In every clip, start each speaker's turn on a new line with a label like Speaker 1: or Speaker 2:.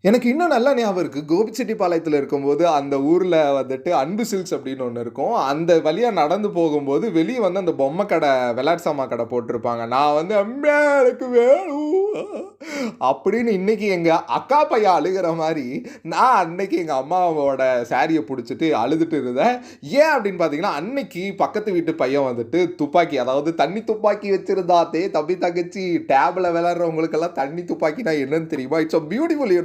Speaker 1: எனக்கு இன்னும் நல்லா ஞாபகம் இருக்கு. கோபிச்செட்டிப்பாளையத்தில இருக்கும்போது, அந்த ஊர்ல வந்துட்டு அன்பு சில்க்ஸ் அப்படின்னு ஒண்ணு இருக்கும். அந்த வழியா நடந்து போகும்போது, வெளிய வந்து அந்த பொம்மை கடை, விளையாட்டு சாமான் கடை போட்டிருப்பாங்க. நான் வந்து "அம்மா எனக்கு வேணும்" அப்படின்னு இன்னைக்கு எங்க அக்கா பையன் அழுகுற மாரி, நான் அன்னைக்கு எங்க அம்மாவோட சாரிய புடிச்சுட்டு அழுதுட்டு இருந்தேன். ஏன் அப்படின்னு பார்த்தீங்கன்னா, அன்னைக்கு பக்கத்து வீட்டு பையன் வந்துட்டு துப்பாக்கி, அதாவது தண்ணி துப்பாக்கி வச்சிருந்தான். தம்பி, தங்கச்சி டேப்ல விளையாடுறவங்களுக்கெல்லாம் தண்ணி துப்பாக்கினா என்னன்னு தெரியுமா? இட்ஸ் அ பியூட்டிஃபுல்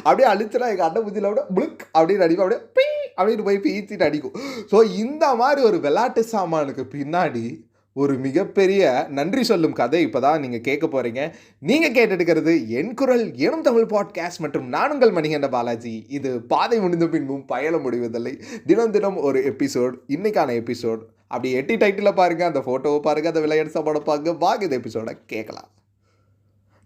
Speaker 1: அப்படியே அழிச்சுனா எங்கள் அண்ணன் மூஞ்சில அப்படியே புளுக் அப்படின்னு அடிக்கும். அப்படியே பீ அப்படின்னு போய் பீச்சிட்டு அடிக்கும். ஸோ இந்த மாதிரி ஒரு விளையாட்டு சாமானுக்கு பின்னாடி ஒரு மிகப்பெரிய நன்றி சொல்லும் கதை இப்போ தான் நீங்கள் கேட்க போகிறீங்க. நீங்கள் கேட்டுட்டுருக்கிறது என் குரல் எனும் தமிழ் பாட்காஸ்ட் மற்றும் நான் உங்கள் மணிகண்ட பாலாஜி. இது பாதை முடிந்த பின்பும் பயணம் முடிவதில்லை. தினம் தினம் ஒரு எபிசோட். இன்னைக்கான எபிசோட் அப்படி எட்டி டைட்டில் பாருங்கள், அந்த ஃபோட்டோவை பாருங்கள், அந்த விளையாட்டு சாப்பாடை பாருங்க, வாங்க இந்த எபிசோடை கேட்கலாம்.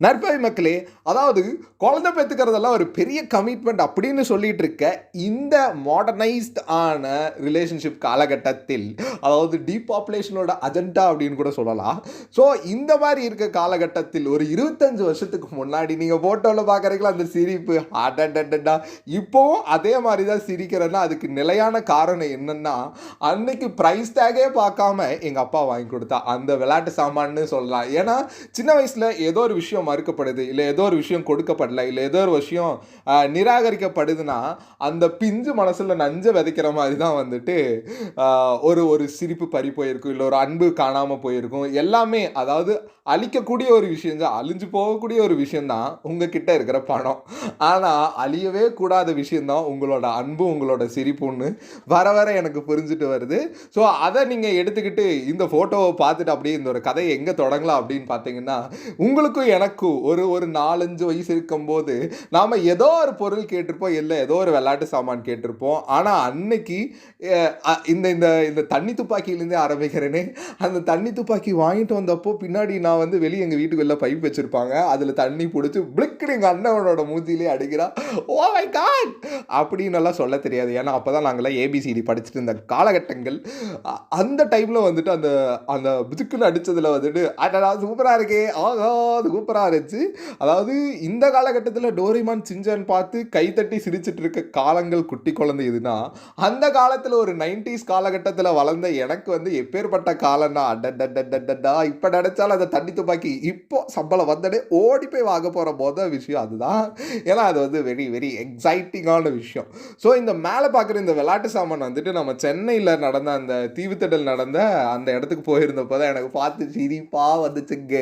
Speaker 1: நற்பவி மக்களே, அதாவது குழந்தை பெற்றுக்கிறதெல்லாம் ஒரு பெரிய கமிட்மெண்ட் அப்படின்னு சொல்லிட்டு இருக்க இந்த மாடர்னைஸ்ட் ஆன ரிலேஷன்ஷிப் காலகட்டத்தில், அதாவது டீபாப்புலேஷனோட அஜெண்டா அப்படின்னு கூட சொல்லலாம். ஸோ இந்த மாதிரி இருக்க காலகட்டத்தில் ஒரு 25 வருஷத்துக்கு முன்னாடி நீங்கள் ஃபோட்டோவில் பார்க்குறீங்களா அந்த சிரிப்பு, அடடடடா இப்போவும் அதே மாதிரி தான் சிரிக்கிறேன்னா அதுக்கு நிலையான காரணம் என்னென்னா, அன்னைக்கு ப்ரைஸ் டேகே பார்க்காம எங்கள் அப்பா வாங்கி கொடுத்தா அந்த விளையாட்டு சாமான்னு சொல்லலாம். ஏன்னா சின்ன வயசில் ஏதோ ஒரு விஷயம் மறுக்கப்படுது, இல்லை ஏதோ ஒரு விஷயம் கொடுக்கப்படல, இல்லை ஏதோ ஒரு விஷயம் நிராகரிக்கப்படுதுன்னா அந்த பிஞ்சு மனசில் நஞ்சை விதைக்கிற மாதிரி தான் வந்துட்டு ஒரு ஒரு சிரிப்பு பறி போயிருக்கும், இல்லை ஒரு அன்பு காணாமல் போயிருக்கும். எல்லாமே அதாவது அழிக்கக்கூடிய ஒரு விஷயம் தான், அழிஞ்சு போகக்கூடிய ஒரு விஷயந்தான் உங்ககிட்ட இருக்கிற பணம். ஆனால் அழியவே கூடாத விஷயந்தான் உங்களோட அன்பு, உங்களோட சிரிப்புன்னு வர வர எனக்கு புரிஞ்சுட்டு வருது. ஸோ அதை நீங்கள் எடுத்துக்கிட்டு இந்த ஃபோட்டோவை பார்த்துட்டு அப்படியே இந்த ஒரு கதையை எங்கே தொடங்கலாம் அப்படின்னு பார்த்தீங்கன்னா, உங்களுக்கும் எனக்கும் ஒரு ஒரு 4-5 வயசு இருக்கும்போது நாம் ஏதோ ஒரு பொருள் கேட்டிருப்போம், இல்லை ஏதோ ஒரு விளையாட்டு சாமான் கேட்டிருப்போம். ஆனால் அன்னைக்கு இந்த இந்த இந்த தண்ணி துப்பாக்கியிலேருந்தே ஆரம்பிக்கிறேனே, அந்த தண்ணி துப்பாக்கி வாங்கிட்டு வந்தப்போ பின்னாடி நான் வந்து வெளியே எங்கள் வீட்டுக்கு வெளில பைப் வச்சுருப்பாங்க, அதில் தண்ணி பிடிச்சி பிளிக்குன்னு எங்கள் அண்ணனோட மூஞ்சிலே அடிக்கிறா. ஓ மை காட் அப்படின்னு எல்லாம் சொல்ல தெரியாது. ஏன்னா அப்போ தான் நாங்களாம் ஏபிசிடி படிச்சுட்டு இருந்த காலகட்டங்கள். அந்த டைமில் வந்துட்டு அந்த அந்த பிதுக்குன்னு அடித்ததில் வந்துட்டு அடடா சூப்பராக இருக்கே, ஆகா அது சூப்பராக இருந்துச்சு. அதாவது இந்த காலகட்டத்தில் டோரிமான் சின்சான் பார்த்து கைத்தட்டி சிரிச்சிட்டு இருக்க காலங்கள் குட்டி குழந்தை இதுனா, அந்த காலத்தில் ஒரு 90s காலகட்டத்தில் வளர்ந்த எனக்கு வந்து எப்பேற்பட்ட காலம்னா அடடடடடா இப்போ நினைச்சாலும் அந்த தண்ணி துப்பாக்கி இப்போ சம்பளம் வந்தடே ஓடி போய் வாங்க போகிற மொதல் விஷயம் அதுதான். ஏன்னா அது வந்து வெரி வெரி எக்ஸைட்டிங்கான விஷயம். ஸோ இந்த மேலே பார்க்குற இந்த விளையாட்டு சாமான் வந்துட்டு நம்ம சென்னையில் நடந்த அந்த தீவுத்திடல் நடந்த அந்த இடத்துக்கு போயிருந்தப்போ தான் எனக்கு பார்த்து சிரிப்பாக வந்துச்சுங்க.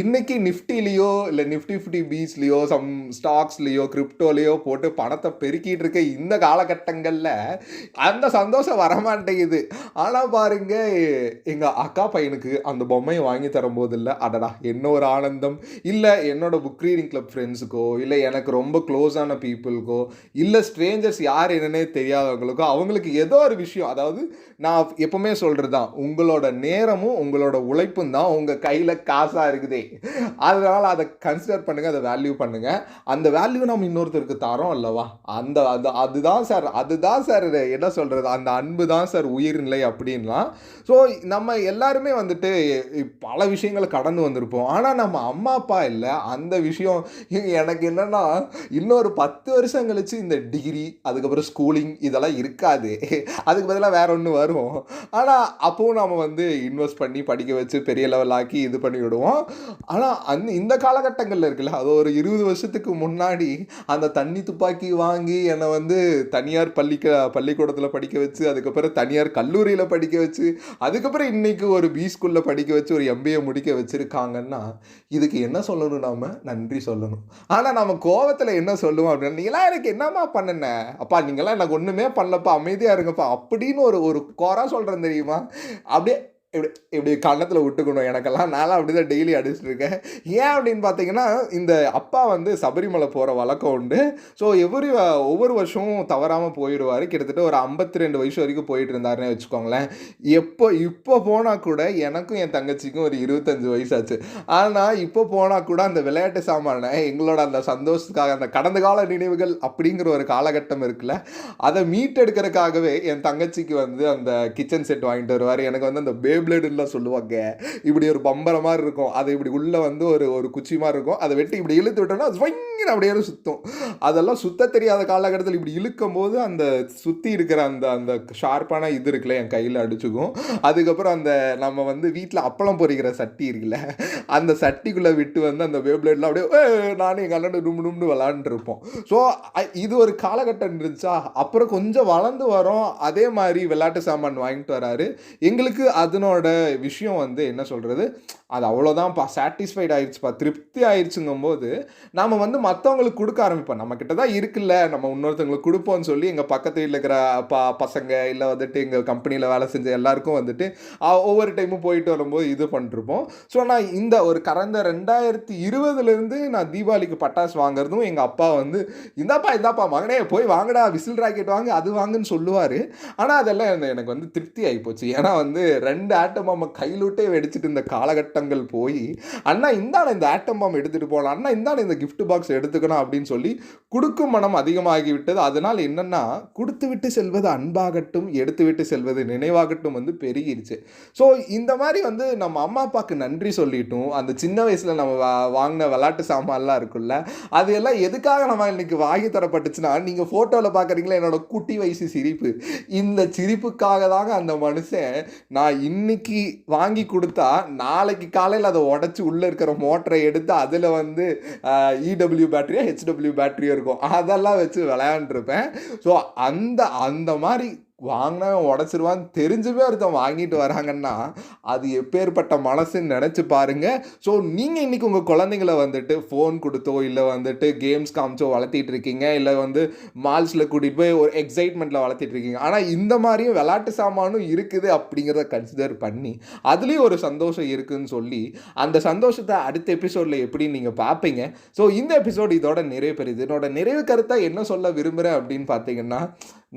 Speaker 1: இன்னைக்கு நிஃப்டிலேயோ இல்லை நிஃப்டி 50 பீச்லேயோ சம் ஸ்டாக்ஸ்லேயோ கிரிப்டோலேயோ போட்டு பணத்தை பெருக்கிட்டு இருக்க இந்த காலகட்டங்களில் அந்த சந்தோஷம் வரமாட்டேங்குது. ஆனால் பாருங்க, எங்கள் அக்கா பையனுக்கு அந்த பொம்மையை வாங்கி தரும்போது இல்லை அடடா என்ன ஒரு ஆனந்தம். இல்லை என்னோட புக் ரீடிங் கிளப் ஃப்ரெண்ட்ஸுக்கோ, இல்லை எனக்கு ரொம்ப க்ளோஸான பீப்புளுக்கோ, இல்லை ஸ்ட்ரேஞ்சர்ஸ் யார் என்னன்னே தெரியாதவங்களுக்கோ, அவங்களுக்கு ஏதோ ஒரு விஷயம், அதாவது நான் எப்பவுமே சொல்கிறது தான், உங்களோட நேரமும் உங்களோட உழைப்பும் தான் உங்கள் கையில் காசாக இருக்குதே. அதனால் அதை கன்சிடர் பண்ணுங்கள், அதை வேல்யூ பண்ணுங்கள். அந்த வேல்யூ நம்ம இன்னொருத்தருக்கு தரோம் அல்லவா, அந்த அது அதுதான் சார் என்ன சொல்கிறது, அந்த அன்பு தான் சார் உயிர்நிலை அப்படின்லாம். ஸோ நம்ம எல்லாருமே வந்துட்டு பல விஷயங்களை கடந்து வந்திருப்போம். ஆனால் நம்ம அம்மா அப்பா இல்லை அந்த விஷயம். எனக்கு என்னென்னா இன்னொரு 10 வருஷம் கழிச்சு இந்த டிகிரி, அதுக்கப்புறம் ஸ்கூலிங் இதெல்லாம் இருக்காது, அதுக்கு பதிலாக வேற ஒன்று வரும். ஆனால் அப்போவும் நம்ம வந்து இன்வெஸ்ட் பண்ணி படிக்க வச்சு பெரிய லெவல் ஆக்கி இது பண்ணி விடுவோம். ஆனால் இந்த காலகட்டங்களில் இருக்குல்ல, அது ஒரு 20 வருஷத்துக்கு முன்னாடி அந்த தண்ணி துப்பாக்கி வாங்கி என்னை வந்து தனியார் பள்ளிக்கூடத்தில் படிக்க வச்சு, அதுக்கப்புறம் தனியார் கல்லூரியில் படிக்க வச்சு, அதுக்கப்புறம் இன்னைக்கு ஒரு பி ஸ்கூலில் படிக்க வச்சு ஒரு எம்பிஏ முடிக்க வச்சுருக்காங்கன்னா, இதுக்கு என்ன சொல்லணும், நாம் நன்றி சொல்லணும். ஆனால் நம்ம கோவத்தில் என்ன சொல்லுவோம் அப்படின்னா, நீங்களாம் எனக்கு என்னம்மா பண்ணுன அப்பா, நீங்களாம் எனக்கு ஒன்றுமே பண்ணலப்பா, அமைதியாக இருங்கப்பா அப்படின்னு ஒரு ஒரு குறை சொல்கிறேன் தெரியுமா. அப்படியே இப்படி இப்படி கன்னத்தில் விட்டுக்கணும் எனக்கெல்லாம். நான்லாம் அப்படி தான் டெய்லி அடிச்சுட்டு இருக்கேன். ஏன் அப்படின்னு பார்த்தீங்கன்னா, இந்த அப்பா வந்து சபரிமலை போகிற வழக்கம் உண்டு. ஸோ ஒவ்வொரு வருஷமும் தவறாமல் போயிடுவார். கிட்டத்தட்ட ஒரு 52 வயசு வரைக்கும் போயிட்டு இருந்தாருன்னே வச்சுக்கோங்களேன். இப்போ போனால் கூட எனக்கும் என் தங்கச்சிக்கும் ஒரு 25 வயசாச்சு. ஆனால் இப்போ போனால் கூட அந்த விளையாட்டு சாமான எங்களோட அந்த சந்தோஷத்துக்காக, அந்த கடந்த கால நினைவுகள் அப்படிங்கிற ஒரு காலகட்டம் இருக்குல்ல, அதை மீட்டெடுக்கிறதுக்காகவே என் தங்கச்சிக்கு வந்து அந்த கிச்சன் செட் வாங்கிட்டு வருவார். எனக்கு வந்து அந்த பேப்ளேடுன்னுலாம் சொல்லுவாங்க. இப்படி ஒரு பம்பரம் மாதிரி இருக்கும். அது இப்படி உள்ள வந்து ஒரு ஒரு குச்சி மாதிரி இருக்கும். அதை வெட்டி இப்படி இழுத்து விட்டோம்னா ஸ்வைங்குன்னு அப்படியே சுத்தும். அதெல்லாம் சுத்த தெரியாத காலகட்டத்தில் இப்படி இழுக்கும்போது அந்த சுத்தி இருக்கிற அந்த அந்த ஷார்ப்பான இது இருக்குல்ல என் கையில் அடிச்சுக்கும். அதுக்கப்புறம் அந்த நம்ம வந்து வீட்டில் அப்பளம் பொரிக்கிற சட்டி இருக்குல்ல, அந்த சட்டிக்குள்ளே விட்டு வந்து அந்த பேப்ளேட்லாம் அப்படியே நானும் எங்கள் அண்ணன் டும் டும்னு விளாண்டுருப்போம். ஸோ இது ஒரு காலகட்டம் இருந்துச்சா. அப்புறம் கொஞ்சம் வளர்ந்து வரோம். அதே மாதிரி விளையாட்டு சாமான் வாங்கிட்டு வராரு. எங்களுக்கு அதனோட விஷயம் வந்து என்ன சொல்கிறது, அது அவ்வளோதான்ப்பா, சாட்டிஸ்ஃபைட் ஆயிடுச்சுப்பா, திருப்தி ஆயிடுச்சுங்கும்போது நாம் வந்து மற்றவங்களுக்கு கொடுக்க ஆரம்பிப்போம். நம்மக்கிட்ட தான் இருக்குல்ல, நம்ம இன்னொருத்தவங்களுக்கு கொடுப்போம்னு சொல்லி எங்கள் பக்கத்து வீட்டில் இருக்கிற பசங்க இல்லை வந்துட்டு எங்கள் கம்பெனியில் வேலை செஞ்ச எல்லாருக்கும் வந்துட்டு ஒவ்வொரு டைமும் போயிட்டு வரும்போது இது பண்ணிருப்போம். ஸோ நான் இந்த ஒரு கடந்த 2020 நான் தீபாவளிக்கு பட்டாசு வாங்குறதும் எங்கள் அப்பா வந்து இந்தாப்பா மகனே போய் வாங்கடா, விசில் ராக்கெட் வாங்க, அது வாங்குன்னு சொல்லுவார். ஆனால் அதெல்லாம் எனக்கு வந்து திருப்தி ஆகிப்போச்சு. ஏன்னா வந்து 2 ஆட்டம் பாம்பை கையிலூட்டே வெடிச்சிட்டு இந்த காலகட்டங்கள் போய், அண்ணா இந்தாண்ட இந்த ஆட்டம் பாம்பு எடுத்துகிட்டு போகலாம், அண்ணா இந்தாண்ட இந்த கிஃப்ட் பாக்ஸ் எடுத்துக்கணும் அப்படின்னு சொல்லி கொடுக்கும் மனம் அதிகமாகிவிட்டது. அதனால் என்னன்னா, கொடுத்து விட்டு செல்வது அன்பாகட்டும், எடுத்து விட்டு செல்வது நினைவாகட்டும் வந்து பெருகிருச்சு. ஸோ இந்த மாதிரி வந்து நம்ம அம்மா அப்பாவுக்கு நன்றி சொல்லிட்டும், அந்த சின்ன வயசில் நம்ம வாங்கின விளையாட்டு சாமான்லாம் இருக்குல்ல, அது எல்லாம் எதுக்காக நம்ம இன்னைக்கு வாங்கி தரப்பட்டுச்சுன்னா, நீங்கள் ஃபோட்டோவில் பார்க்குறீங்களா என்னோட குட்டி வயசு சிரிப்பு, இந்த சிரிப்புக்காக தாங்க அந்த மனுஷன் நான் இன்னைக்கு வாங்கி கொடுத்தா நாளைக்கு காலையில் அதை உடச்சி உள்ளே இருக்கிற மோட்டரை எடுத்து அதில் வந்து இடபிள்யூ பேட்டரியா ஹெச்டபிள்யூ பேட்டரியும் இருக்கும், அதெல்லாம் வச்சு விளையாண்டுருப்பேன். ஸோ அந்த அந்த மாதிரி வாங்கினா உடச்சிருவான்னு தெரிஞ்சுமே ஒருத்தன் வாங்கிட்டு வராங்கன்னா அது எப்பேற்பட்ட மனசுன்னு நினச்சி பாருங்க. ஸோ நீங்கள் இன்றைக்கி உங்கள் குழந்தைங்கள வந்துட்டு ஃபோன் கொடுத்தோ இல்லை வந்துட்டு கேம்ஸ் காமிச்சோ வளர்த்திட்டு இருக்கீங்க, இல்லை வந்து மால்ஸில் கூட்டிகிட்டு போய் ஒரு எக்ஸைட்மெண்ட்டில் வளர்த்திட்டு இருக்கீங்க. ஆனால் இந்த மாதிரியும் விளையாட்டு சாமானும் இருக்குது அப்படிங்கிறத கன்சிடர் பண்ணி அதுலேயும் ஒரு சந்தோஷம் இருக்குதுன்னு சொல்லி அந்த சந்தோஷத்தை அடுத்த எபிசோடில் எப்படி நீங்கள் பார்ப்பீங்க. ஸோ இந்த எபிசோடு இதோட நிறைவு பெறுது. என்னோட நிறைவு கருத்தை என்ன சொல்ல விரும்புகிறேன் அப்படின்னு பார்த்தீங்கன்னா,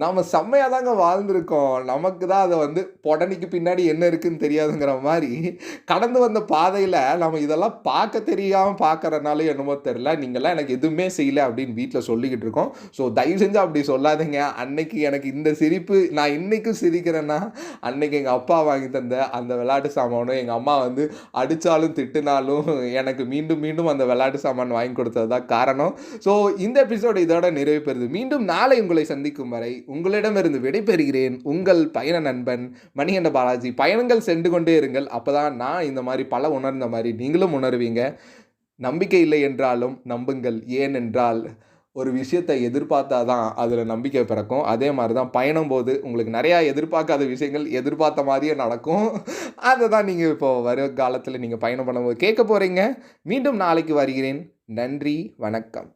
Speaker 1: நாம் செம்மையாக தாங்க வாழ்ந்துருக்கோம், நமக்கு தான் அதை வந்து பொடனிக்கு பின்னாடி என்ன இருக்குதுன்னு தெரியாதுங்கிற மாதிரி கடந்து வந்த பாதையில் நம்ம இதெல்லாம் பார்க்க தெரியாமல் பார்க்குறனால என்னமோ தெரில, நீங்கள்லாம் எனக்கு எதுவுமே செய்யலை அப்படின்னு வீட்டில் சொல்லிக்கிட்டு இருக்கோம். ஸோ தயவு செஞ்சு அப்படி சொல்லாதீங்க. அன்னைக்கு எனக்கு இந்த சிரிப்பு நான் இன்றைக்கும் சிரிக்கிறேன்னா, அன்னைக்கு எங்கள் அப்பா வாங்கி தந்த அந்த விளையாட்டு சாமானும் எங்கள் அம்மா வந்து அடித்தாலும் திட்டுனாலும் எனக்கு மீண்டும் மீண்டும் அந்த விளையாட்டு சாமான் வாங்கி கொடுத்தது தான் காரணம். ஸோ இந்த எபிசோடு இதோட நிறைவு பெறுது. மீண்டும் நாளை உங்களை சந்திக்கும் வரை உங்களிடமிருந்து விடைபெறுகிறேன். உங்கள் பயண நண்பன் மணிகண்ட பாலாஜி. பயணங்கள் சென்று கொண்டே இருங்கள். அப்போதான் நான் இந்த மாதிரி பல உணர்ந்த மாதிரி நீங்களும் உணர்வீங்க. நம்பிக்கை இல்லை என்றாலும் நம்புங்கள். ஏனென்றால் ஒரு விஷயத்தை எதிர்பார்த்தா தான் அதில் நம்பிக்கை பிறக்கும். அதே மாதிரி தான் பயணம் போது உங்களுக்கு நிறையா எதிர்பார்க்காத விஷயங்கள் எதிர்பார்த்த மாதிரியே நடக்கும். அதை தான் நீங்கள் இப்போ வரும் காலத்தில் நீங்கள் பயணம் பண்ணும்போது கேட்க போகிறீங்க. மீண்டும் நாளைக்கு வருகிறேன். நன்றி, வணக்கம்.